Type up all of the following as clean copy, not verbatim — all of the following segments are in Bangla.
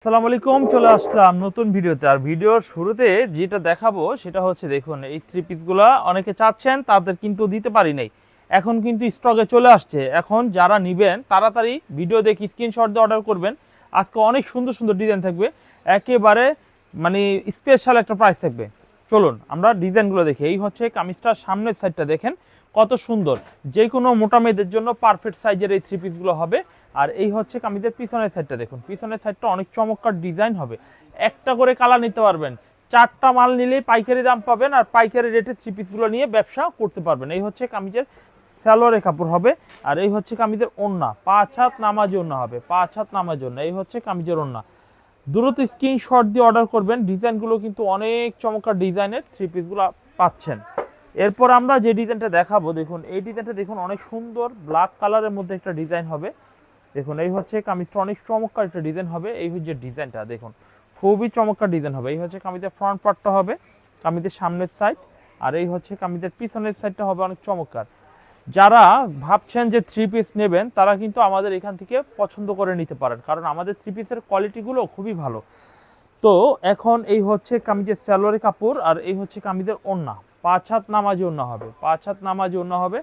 আসসালামু আলাইকুম, চলে আসলাম নতুন ভিডিওতে। আর ভিডিওর শুরুতে যেটা দেখাবো সেটা হচ্ছে, দেখুন এই থ্রি পিসগুলো অনেকে চাচ্ছেন, তাদের কিন্তু দিতে পারি নাই। এখন কিন্তু স্টকে চলে আসছে। এখন যারা নিবেন তাড়াতাড়ি ভিডিও দেখে স্ক্রিনশট দিয়ে অর্ডার করবেন। আজকে অনেক সুন্দর সুন্দর ডিজাইন থাকবে, একেবারে মানে স্পেশাল একটা প্রাইস থাকবে। চলুন আমরা ডিজাইনগুলো দেখি। এই হচ্ছে কামিজটার সামনের সাইডটা দেখেন কত সুন্দর, যে কোনো মোটা মেয়েদের জন্য পারফেক্ট সাইজের এই থ্রি পিসগুলো হবে। আর এই হচ্ছে কামিজের পিছনের সাইডটা দেখুন, পিছনের সাইডটা অনেক চমৎকার ডিজাইন হবে। একটা করে কালার নিতে পারবেন, চারটা মাল নিলেই পাইকারি দাম পাবেন, আর পাইকারি রেটে থ্রি পিসগুলো নিয়ে ব্যবসা করতে পারবেন। এই হচ্ছে কামিজের সালোয়ারের কাপড় হবে। আর এই হচ্ছে কামিজের ওড়না, 5 হাত নামাজি ওড়না হবে, 5 হাত নামাজি ওড়না। এই হচ্ছে কামিজের ওড়না। দ্রুত স্ক্রিনশট দিয়ে অর্ডার করবেন। ডিজাইনগুলো কিন্তু অনেক চমৎকার ডিজাইনের থ্রি পিসগুলো পাচ্ছেন। এরপর আমরা যে ডিজাইনটা দেখাবো, দেখুন এই ডিজাইনটা দেখুন, অনেক সুন্দর ব্ল্যাক কালারের মধ্যে একটা ডিজাইন হবে। দেখুন এই হচ্ছে কামিজটা, অনেক চমৎকার একটা ডিজাইন হবে। এই হচ্ছে ডিজাইনটা দেখুন, খুবই চমৎকার ডিজাইন হবে। এই হচ্ছে কামিজের ফ্রন্ট পার্টটা হবে, কামিজের সামনের সাইড। আর এই হচ্ছে কামিজের পিছনের সাইডটা হবে অনেক চমৎকার। যারা ভাবছেন যে থ্রি পিস নেবেন, তারা কিন্তু আমাদের এখান থেকে পছন্দ করে নিতে পারেন, কারণ আমাদের থ্রি পিসের কোয়ালিটিগুলো খুবই ভালো। তো এখন এই হচ্ছে কামিজের সালোয়ারের কাপড়, আর এই হচ্ছে কামিজের ওড়না। 5 হাত নামাজি ওড়না হবে, 5 হাত নামাজি ওড়না হবে।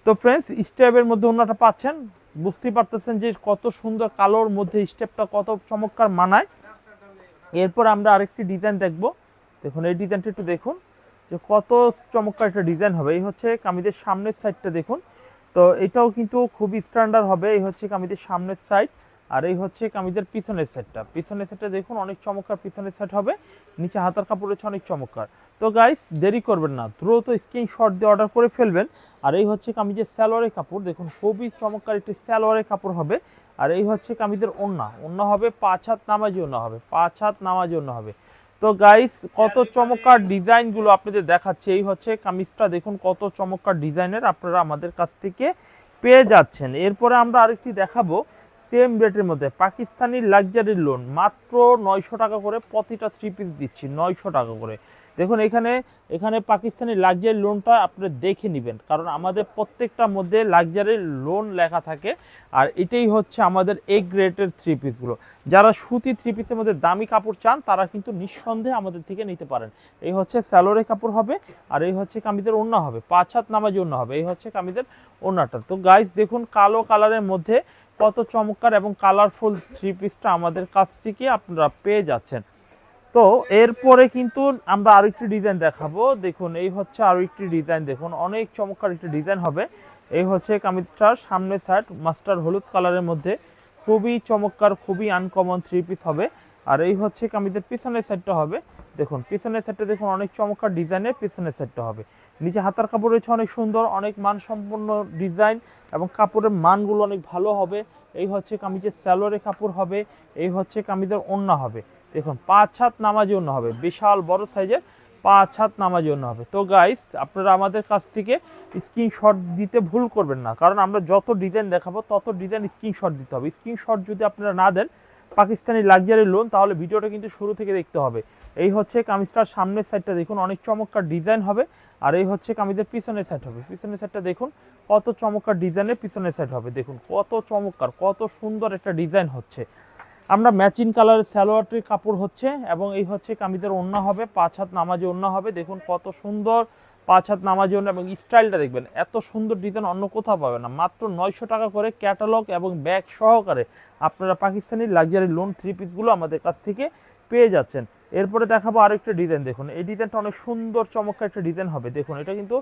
তো ফ্রেন্ডস, স্টেপের মধ্যে ওড়নাটা পাচ্ছেন, বুঝতেই পারতেছেন যে কত সুন্দর কালোর মধ্যে স্টেপটা কত চমৎকার মানায়। এরপর আমরা আরেকটি ডিজাইন দেখব। দেখুন এই ডিজাইনটা একটু দেখুন, যে কত চমৎকার একটা ডিজাইন হবে। এই হচ্ছে কামিজের সামনের সাইডটা দেখুন। তো এটাও কিন্তু খুবই স্ট্যান্ডার্ড হবে। এই হচ্ছে কামিজের সামনের সাইড, আর এই হচ্ছে কামিজের পিছনের সাইডটা। পিছনের সাইডটা দেখুন, অনেক চমৎকার পিছনের সাইড হবে। নিচে হাতার কাপড় হচ্ছে অনেক চমৎকার। তো গাইস, দেরি করবেন না, দ্রুত স্ক্রিনশট দিয়ে অর্ডার করে ফেলবেন। আর এই হচ্ছে কামিজের সালোয়ারের কাপড়, দেখুন খুবই চমৎকার একটি সালোয়ারের কাপড় হবে। আর এই হচ্ছে কামিজের ওড়না, ওড়না হবে 5 হাত নামাজি ওড়না হবে, 5 হাত নামাজি ওড়না হবে। তো গাইস, কত চমৎকার ডিজাইনগুলো আপনাদের দেখাচ্ছে। এই হচ্ছে কামিজটা দেখুন, কত চমৎকার ডিজাইনের আপনারা আমাদের কাছ থেকে পেয়ে যাচ্ছেন। এরপরে আমরা আরেকটি দেখাবো সেম রেটের মধ্যে, পাকিস্তানি লাক্সারি লোন, মাত্র 900 টাকা করে প্রতিটা থ্রি পিস দিচ্ছি, 900 টাকা করে। দেখুন এখানে এখানে পাকিস্তানি লাক্সারি লোনটা আপনারা দেখে নেবেন, কারণ আমাদের প্রত্যেকটার মধ্যে লাক্সারি লোন লেখা থাকে। আর এটাই হচ্ছে আমাদের এ গ্রেডের থ্রি পিসগুলো। যারা সুতি থ্রি পিসের মধ্যে দামি কাপড় চান, তারা কিন্তু নিঃসন্দেহে আমাদের থেকে নিতে পারেন। এই হচ্ছে সালোয়ারের কাপড় হবে, আর এই হচ্ছে কামিজের ওড়না হবে, 5 হাত নামাজি ওড়না হবে। এই হচ্ছে কামিজের ওড়নাটা। তো গাইস দেখুন, কালো কালারের মধ্যে কত চমৎকার এবং কালারফুল থ্রি পিসটা আমাদের কাছ থেকে আপনারা পেয়ে যাচ্ছেন। তো এরপরে কিন্তু আমরা আরো একটি ডিজাইন দেখাবো। দেখুন এই হচ্ছে আরো একটি ডিজাইন, দেখুন অনেক চমৎকার একটি ডিজাইন হবে। এই হচ্ছে কামিজটার সামনের সাইড, মাস্টার হলুদ কালারের মধ্যে, খুবই চমৎকার, খুবই আনকমন থ্রি পিস হবে। আর এই হচ্ছে কামিজের পিছনের সাইডটা হবে। দেখুন পিছনের সাইডটা দেখুন, অনেক চমৎকার ডিজাইনের পিছনের সাইডটা হবে। নিচে হাতার কাপড় রয়েছে অনেক সুন্দর, অনেক মানসম্পন্ন ডিজাইন, এবং কাপড়ের মানগুলো অনেক ভালো হবে। এই হচ্ছে কামিজের সালোয়ারের কাপড় হবে। এই হচ্ছে কামিজের ওড়না হবে। দেখুন 5 হাত নামাজি ওড়না হবে, বিশাল বড় সাইজের 5 হাত নামাজি ওড়না হবে। তো গাইস, আপনারা আমাদের কাছ থেকে স্ক্রিনশট দিতে ভুল করবেন না, কারণ আমরা যত ডিজাইন দেখাবো তত ডিজাইন স্ক্রিনশট দিতে হবে। স্ক্রিনশট যদি আপনারা না দেন পাকিস্তানি লাক্সারি লোন, তাহলে ভিডিওটা কিন্তু শুরু থেকে দেখতে হবে। এই হচ্ছে কামিজটার সামনের সাইডটা দেখুন, অনেক চমৎকার ডিজাইন হবে। আর এই হচ্ছে কামিজের পিছনের সাইড হবে। পিছনের সাইডটা দেখুন কত চমৎকার ডিজাইনের পিছনের সাইড হবে। দেখুন কত চমৎকার, কত সুন্দর একটা ডিজাইন হচ্ছে। আমরা ম্যাচিং কালারের সালোয়ারটির কাপড় হচ্ছে, এবং এই হচ্ছে কামিজের ওড়না হবে, 5 হাত নামাজি ওড়না হবে। দেখুন কত সুন্দর 5 হাত নামাজি ওড়না, এবং স্টাইলটা দেখবেন, এত সুন্দর ডিজাইন অন্য কোথাও পাবে না। মাত্র 900 টাকা করে ক্যাটালগ এবং ব্যাগ সহকারে আপনারা পাকিস্তানি লাক্সারি লোন থ্রি পিসগুলো আমাদের কাছ থেকে পেয়ে যাচ্ছেন। এরপরে দেখাবো আরেকটা ডিজাইন। দেখুন এই ডিজাইনটা অনেক সুন্দর চমৎকার একটা ডিজাইন হবে। দেখুন এটা কিন্তু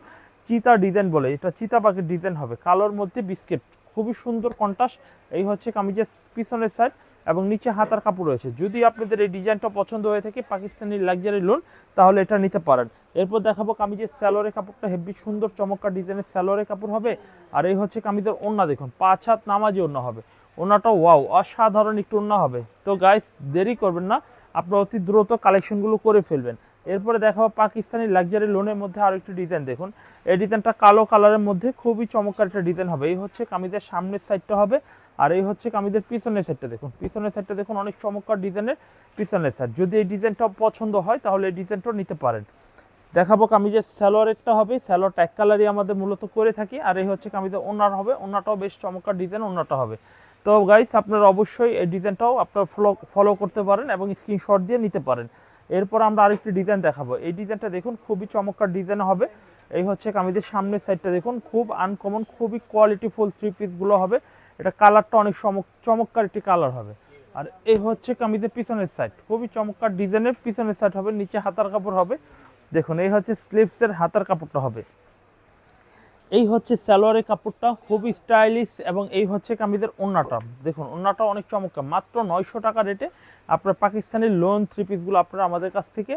চিতা ডিজাইন বলে, এটা চিতা পাখির ডিজাইন হবে, কালোর মধ্যে বিস্কিট, খুবই সুন্দর কন্ট্রাস্ট। এই হচ্ছে কামিজের পিছনের সাইড, এবং নিচে হাতার কাপড় রয়েছে। যদি আপনাদের এই ডিজাইনটা পছন্দ হয়ে থাকে পাকিস্তানি লাক্সারি লোন, তাহলে এটা নিতে পারেন। এরপর দেখাবো কামিজের সালোয়ারের কাপড়টা, হেভি সুন্দর চমৎকার ডিজাইনের সালোয়ারের কাপড় হবে। আর এই হচ্ছে কামিজের ওড়না, দেখুন 5 হাত নামাজি ওড়না হবে। ওড়নাটা ওয়াও, অসাধারণ একটু ওড়না হবে। তো গাইস, দেরি করবেন না, আপনারা অতি দ্রুত কালেকশনগুলো করে ফেলবেন। এরপরে দেখাবো পাকিস্তানি লাক্সারি লোনের মধ্যে আরো একটি ডিজাইন। দেখুন এই ডিজাইনটা কালো কালারের মধ্যে খুবই চমৎকার একটা ডিজাইন হবে। এই হচ্ছে কামিজের সামনের সাইডটা হবে, আর এই হচ্ছে কামিজের পিছনের সাইডটা। দেখুন পিছনের সাইডটা দেখুন, অনেক চমৎকার ডিজাইনের পিছনের সাইড। যদি এই ডিজাইনটা পছন্দ হয় তাহলে এই ডিজাইনটাও নিতে পারেন। দেখাবো কামিজের সালোয়ারেরটা হবে, সালোয়ারটা এক কালারই আমাদের মূলত করে থাকি। আর এই হচ্ছে কামিজের ওড়নার হবে, ওড়নাটাও বেশ চমৎকার ডিজাইন ওড়নাটা হবে। তো তো গাইস আপনারা অবশ্যই এই ডিজাইনটাও আপনারা ফলো করতে পারেন এবং স্ক্রিনশট দিয়ে নিতে পারেন। এরপর আমরা আরেকটি ডিজাইন দেখাবো। এই ডিজাইনটা দেখুন খুবই চমৎকার ডিজাইন হবে। এই হচ্ছে কামিজের সামনের সাইডটা দেখুন, খুব আনকমন, খুবই কোয়ালিটিফুল থ্রি পিসগুলো হবে। এটা কালারটা অনেক চমৎকার একটি কালার হবে। আর এই হচ্ছে কামিজের পিছনের সাইড, খুবই চমৎকার ডিজাইনের পিছনের সাইড হবে। নিচে হাতার কাপড় হবে দেখুন, এই হচ্ছে স্লিভসের হাতার কাপড়টা হবে। এই হচ্ছে সালোয়ারের কাপড়টা খুবই স্টাইলিশ, এবং এই হচ্ছে কামিজের ওড়নাটা দেখুন, ওড়নাটা অনেক চমৎকার। মাত্র 900 টাকা রেটে আপনার পাকিস্তানি লোন থ্রি পিসগুলো আপনারা আমাদের কাছ থেকে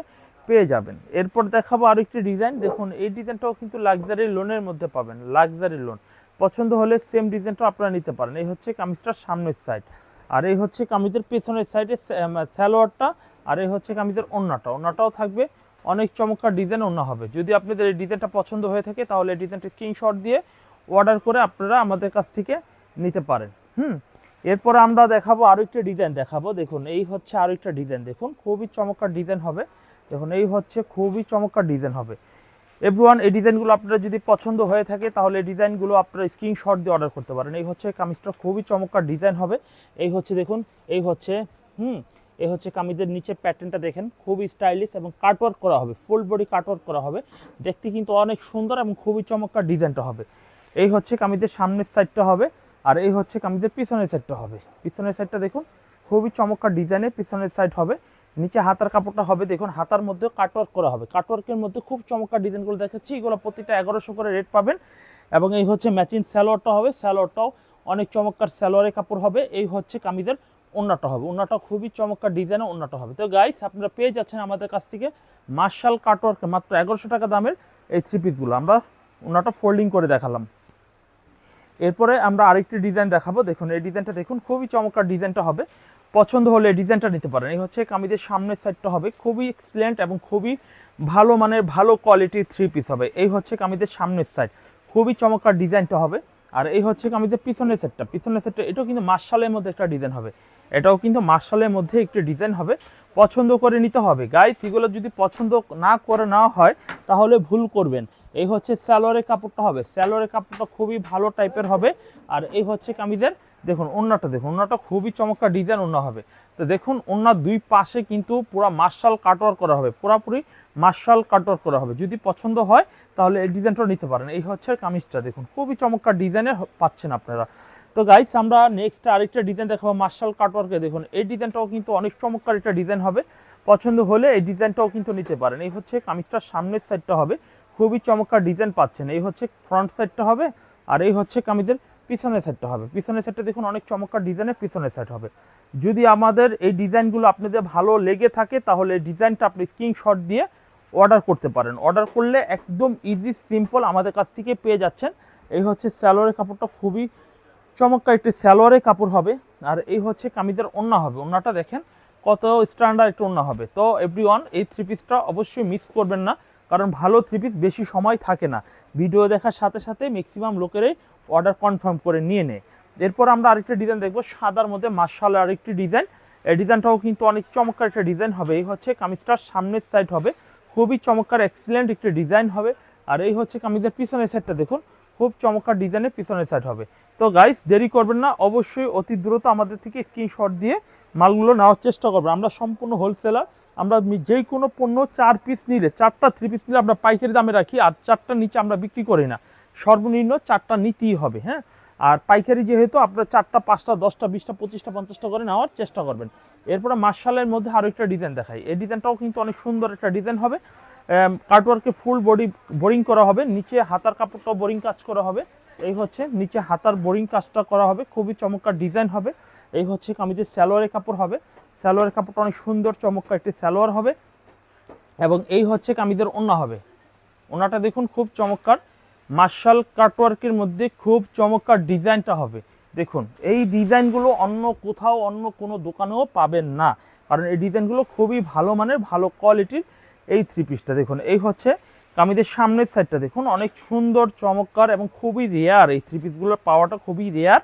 পেয়ে যাবেন। এরপর দেখাবো আরও একটি ডিজাইন। দেখুন এই ডিজাইনটাও কিন্তু লাক্সারি লোনের মধ্যে পাবেন, লাক্সারি লোন। পছন্দ হলে সেম ডিজাইনটাও আপনারা নিতে পারেন। এই হচ্ছে কামিজটার সামনের সাইড, আর এই হচ্ছে কামিজের পেছনের সাইডে সালোয়ারটা, আর এই হচ্ছে কামিজের ওড়নাটা। ওড়নাটাও থাকবে অনেক চমৎকার ডিজাইন ওড়না হবে। যদি আপনাদের এই ডিজাইনটা পছন্দ হয়ে থাকে তাহলে এই ডিজাইনটা স্ক্রিনশট দিয়ে অর্ডার করে আপনারা আমাদের কাছ থেকে নিতে পারেন। এরপর আমরা দেখাবো আরও একটা ডিজাইন দেখাবো। দেখুন এই হচ্ছে আরও একটা ডিজাইন, দেখুন খুবই চমৎকার ডিজাইন হবে। দেখুন এই হচ্ছে খুবই চমৎকার ডিজাইন হবে। এভরিওয়ান এই ডিজাইনগুলো আপনারা যদি পছন্দ হয়ে থাকে তাহলে এই ডিজাইনগুলো আপনারা স্ক্রিনশট দিয়ে অর্ডার করতে পারেন। এই হচ্ছে কামিজটা খুবই চমৎকার ডিজাইন হবে। এই হচ্ছে দেখুন, এই হচ্ছে এই হচ্ছে কামিজের নিচে প্যাটার্নটা দেখেন, খুবই স্টাইলিশ এবং কাটওয়ার্ক করা হবে, ফুল বডি কাটওয়ার্ক করা হবে। দেখতে কিন্তু অনেক সুন্দর এবং খুবই চমৎকার ডিজাইনটা হবে। এই হচ্ছে কামিজের সামনের সাইডটা হবে, আর এই হচ্ছে কামিজের পিছনের সাইডটা হবে। পিছনের সাইডটা দেখুন খুবই চমৎকার ডিজাইনের পিছনের সাইড হবে। নিচে হাতার কাপড়টা হবে দেখুন, হাতার মধ্যে কাটওয়ার্ক করা হবে। কাটওয়ার্কের মধ্যে খুব চমৎকার ডিজাইনগুলো দেখাচ্ছি, এগুলো প্রতিটা 1100 করে রেট পাবেন। এবং এই হচ্ছে ম্যাচিং সালোয়ারটা হবে, সালোয়ারটাও অনেক চমৎকার সালোয়ারের কাপড় হবে। এই হচ্ছে কামিজের ওড়নাটা হবে, ওড়নাটা খুবই চমৎকার ডিজাইনের ওড়নাটা হবে। তো গাইস আপনারা পেয়ে যাচ্ছেন আমাদের কাছ থেকে মার্শাল কাটওয়ার্কে মাত্র 1100 টাকা দামের এই থ্রি পিসগুলো। আমরা ওড়নাটা ফোল্ডিং করে দেখালাম। এরপরে আমরা আরেকটি ডিজাইন দেখাবো। দেখুন এই ডিজাইনটা দেখুন, খুবই চমৎকার ডিজাইনটা হবে। পছন্দ হলে এই ডিজাইনটা নিতে পারেন। এই হচ্ছে কামিজের সামনের সাইডটা হবে, খুবই এক্সিলেন্ট এবং খুবই ভালো মানের ভালো কোয়ালিটির থ্রি পিস হবে। এই হচ্ছে কামিজের সামনের সাইড, খুবই চমৎকার ডিজাইনটা হবে। আর এই হচ্ছে কামিজের পিছনের সেটটা, পিছনের সেটটা এটাও কিন্তু মার্শালের মধ্যে একটা ডিজাইন হবে। এটাও কিন্তু মার্শালের মধ্যে একটি ডিজাইন হবে। পছন্দ করে নিতে হবে গাইস, এগুলো যদি পছন্দ না করে নেওয়া হয় তাহলে ভুল করবেন। এই হচ্ছে সালোয়ারের কাপড়টা হবে, সালোয়ারের কাপড়টা খুবই ভালো টাইপের হবে। আর এই হচ্ছে কামিজের দেখুন ওড়নাটা, দেখুন ওড়নাটা খুবই চমৎকার ডিজাইন ওড়না হবে। তো দেখুন ওড়নার দুই পাশে কিন্তু পুরো মার্শাল কাটওয়ার্ক করা হবে, পুরোপুরি মার্শাল কাটওয়ার্ক করা হবে। যদি পছন্দ হয় তাহলে এই ডিজাইনটা নিতে পারেন। এই হচ্ছে কামিজটা দেখুন, খুবই চমৎকার ডিজাইনের পাচ্ছেন আপনারা। তো গাইস আমরা নেক্সট আরেকটা ডিজাইন দেখাবো মার্শাল কাটওয়ার্কে। দেখুন এই ডিজাইনটাও কিন্তু অনেক চমৎকার একটা ডিজাইন হবে। পছন্দ হলে এই ডিজাইনটাও কিন্তু নিতে পারেন। এই হচ্ছে কামিজটার সামনের সাইডটা হবে, খুবই চমৎকার ডিজাইন পাচ্ছেন। এই হচ্ছে ফ্রন্ট সাইডটা হবে, আর এই হচ্ছে কামিজের পিছনের সাইডটা হবে। পিছনের সাইডটা দেখুন অনেক চমৎকার ডিজাইনের পিছনের সাইড হবে। যদি আমাদের এই ডিজাইনগুলো আপনাদের ভালো লেগে থাকে তাহলে এই ডিজাইনটা আপনি স্ক্রিনশট দিয়ে অর্ডার করতে পারেন। অর্ডার করলে একদম ইজি সিম্পল আমাদের কাছ থেকে পেয়ে যাচ্ছেন। এই হচ্ছে সালোয়ারের কাপড়টা, খুবই চমৎকার একটি সালোয়ারের কাপড় হবে। আর এই হচ্ছে কামিজের ওড়না হবে, ওড়নাটা দেখেন কত স্ট্যান্ডার্ড একটা ওড়না হবে। তো এভরিওয়ান এই থ্রি পিসটা অবশ্যই মিস করবেন না, কারণ ভালো থ্রি পিস বেশি সময় থাকে না। ভিডিও দেখার সাথে সাথে ম্যাক্সিমাম লোকেরাই অর্ডার কনফার্ম করে নিয়ে নেয়। এরপর আমরা আরেকটা ডিজাইন দেখবো সাদার মধ্যে মার্শাল আরেকটি ডিজাইন। এই ডিজাইনটাও কিন্তু অনেক চমৎকার একটা ডিজাইন হবে। এই হচ্ছে কামিজটার সামনের সাইড হবে, খুবই চমৎকার এক্সিলেন্ট একটি ডিজাইন হবে। আর এই হচ্ছে কামিজের পিছনের সাইডটা দেখুন, খুব চমৎকার ডিজাইনের পিছনের সাইড হবে। তো গাইস দেরি করবেন না, অবশ্যই অতি দ্রুত আমাদের থেকে স্ক্রিনশট দিয়ে মালগুলো নেওয়ার চেষ্টা করবেন। আমরা সম্পূর্ণ হোলসেলার, আমরা যে কোনো পণ্য 4 পিস নিলে, 4টা থ্রি পিস নিলে আমরা পাইকারি দামে রাখি, আর 4টার নিচে আমরা বিক্রি করি না। সর্বনিম্ন 4টা নিতেই হবে। হ্যাঁ, আর পাইকারি যেহেতু আপনার 4টা 5টা 10টা 20টা 25টা 50টা করে নেওয়ার চেষ্টা করবেন। এরপরে মার্শালের মধ্যে আরও একটা ডিজাইন দেখাই। এই ডিজাইনটাও কিন্তু অনেক সুন্দর একটা ডিজাইন হবে। কাটওয়ার্কে ফুল বডি বোরিং করা হবে, নিচে হাতার কাপড়টাও বোরিং কাজ করা হবে। এই হচ্ছে নিচে হাতার বোরিং কাজটা করা হবে, খুবই চমৎকার ডিজাইন হবে। এই হচ্ছে কামিজের সালোয়ারের কাপড় হবে, সালোয়ারের কাপড়টা অনেক সুন্দর চমৎকার একটি সালোয়ার হবে। এবং এই হচ্ছে কামিজের ওড়না হবে, ওড়নাটা দেখুন খুব চমৎকার মার্শাল কাটওয়ার্কের মধ্যে খুব চমৎকার ডিজাইনটা হবে। দেখুন এই ডিজাইনগুলো অন্য কোথাও অন্য কোনো দোকানেও পাবেন না, কারণ এই ডিজাইনগুলো খুবই ভালো মানের ভালো কোয়ালিটির। এই থ্রি পিসটা দেখুন, এই হচ্ছে কামিজের সামনের সাইডটা দেখুন অনেক সুন্দর চমৎকার এবং খুবই রেয়ার, এই থ্রি পিসগুলোর পাওয়াটা খুবই রেয়ার।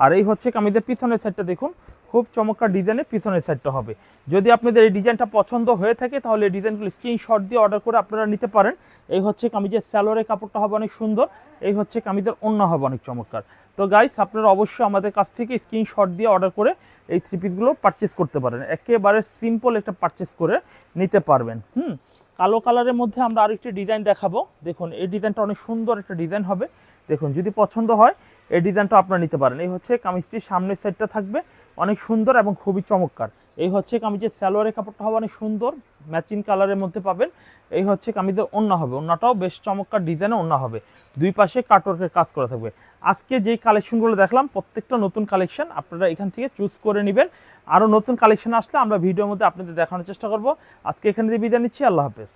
আর এই হচ্ছে কামিজের পিছনের সাইডটা দেখুন, খুব চমৎকার ডিজাইনের পিছনের সাইডটা হবে। যদি আপনাদের এই ডিজাইনটা পছন্দ হয়ে থাকে তাহলে এই ডিজাইনগুলো স্ক্রিনশট দিয়ে অর্ডার করে আপনারা নিতে পারেন। এই হচ্ছে কামিজের সালোয়ারের কাপড়টা হবে অনেক সুন্দর, এই হচ্ছে কামিজের ওড়না হবে অনেক চমৎকার। তো গাইস আপনারা অবশ্যই আমাদের কাছ থেকে স্ক্রিনশট দিয়ে অর্ডার করে এই থ্রি পিসগুলো পারচেস করতে পারেন, একেবারে সিম্পল একটা পারচেস করে নিতে পারবেন। কালো কালারের মধ্যে আমরা আরেকটি ডিজাইন দেখাবো। দেখুন এই ডিজাইনটা অনেক সুন্দর একটা ডিজাইন হবে। দেখুন যদি পছন্দ হয় এই ডিজাইনটা আপনারা নিতে পারেন। এই হচ্ছে কামিজটির সামনের সাইডটা থাকবে অনেক সুন্দর এবং খুবই চমৎকার। এই হচ্ছে কামিজের সালোয়ারের কাপড়টা হবে অনেক সুন্দর, ম্যাচিং কালারের মধ্যে পাবেন। এই হচ্ছে কামিজের ওড়না হবে, ওড়নাটাও বেশ চমৎকার ডিজাইনের ওড়না হবে, দুই পাশে কাটওয়ার্কের কাজ করা থাকবে। আজকে যেই কালেকশনগুলো দেখলাম প্রত্যেকটা নতুন কালেকশন, আপনারা এখান থেকে চুজ করে নেবেন। আরও নতুন কালেকশন আসলে আমরা ভিডিওর মধ্যে আপনাদের দেখানোর চেষ্টা করব। আজকে এখানে দিয়ে বিদায় নিচ্ছি, আল্লাহ হাফেজ।